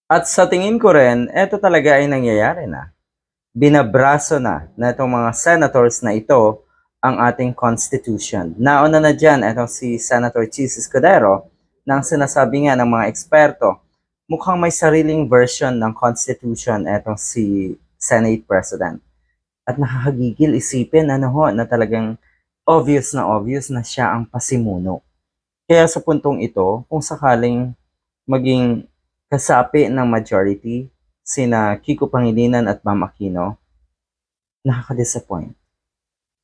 At sa tingin ko rin, eto talaga ay nangyayari na. Binabraso na itong mga senators na ito ang ating constitution. Nauna na dyan, itong si Senator Chis Escudero, nang sinasabi nga ng mga eksperto, mukhang may sariling version ng constitution itong si Senate President. At nakakagigil isipin na talagang obvious na siya ang pasimuno. Kaya sa puntong ito, kung sakaling maging kasapi ng majority, sina Kiko Pangilinan at Ma'am Aquino, nakaka-disappoint.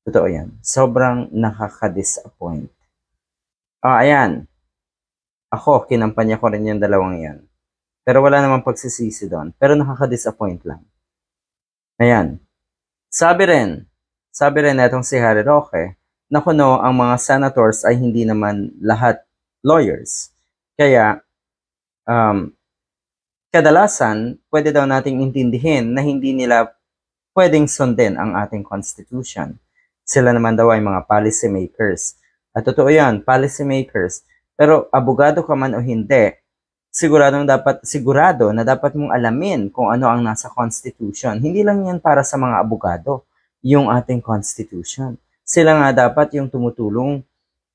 Totoo yan. Sobrang nakaka-disappoint. Ayan. Ako, kinampanya ko rin yung dalawang yan. Pero wala namang pagsisisi doon. Pero nakaka-disappoint lang. Ayan. Sabi rin netong si Harry Roque, na kuno ang mga senators ay hindi naman lahat lawyers. Kaya, kadalasan, pwede daw nating intindihin na hindi nila pwedeng sundin ang ating constitution. Sila naman daw ay mga policy makers. At totoo yan, policy makers. Pero abogado ka man o hindi, sigurado na dapat mong alamin kung ano ang nasa constitution. Hindi lang yan para sa mga abogado, yung ating constitution. Sila nga dapat yung tumutulong,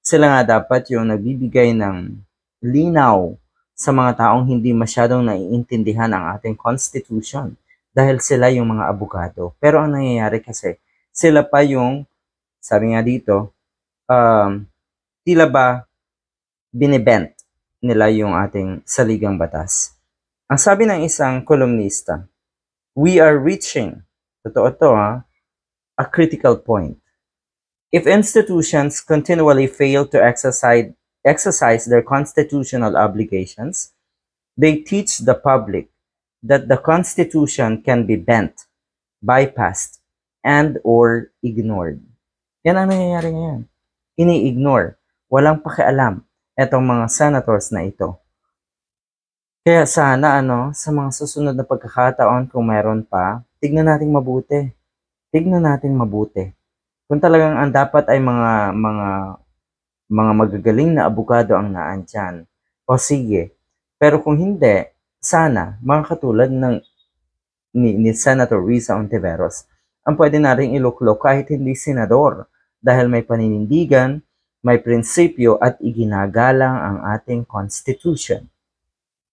sila nga dapat yung nagbibigay ng linaw sa mga taong hindi masyadong naiintindihan ang ating constitution dahil sila yung mga abogado. Pero ang nangyayari kasi, sila pa yung, sabi nga dito, tila ba binibent nila yung ating saligang batas. Ang sabi ng isang kolumnista, we are reaching, totoo to a critical point. If institutions continually fail to exercise their constitutional obligations, they teach the public that the Constitution can be bent, bypassed, and or ignored. Yan ang nangyayari ngayon. Ini-ignore, walang pakialam etong mga senators na ito. Kaya sana sa mga susunod na pagkakataon kung meron pa, tignan nating mabuti. Tignan nating mabuti. Kung talagang ang dapat ay mga magagaling na abogado ang naandyan, o sige. Pero kung hindi, sana mga katulad ni Senator Risa Ontiveros ang pwede nating iluklok kahit hindi senador dahil may paninindigan, may prinsipyo at iginagalang ang ating constitution.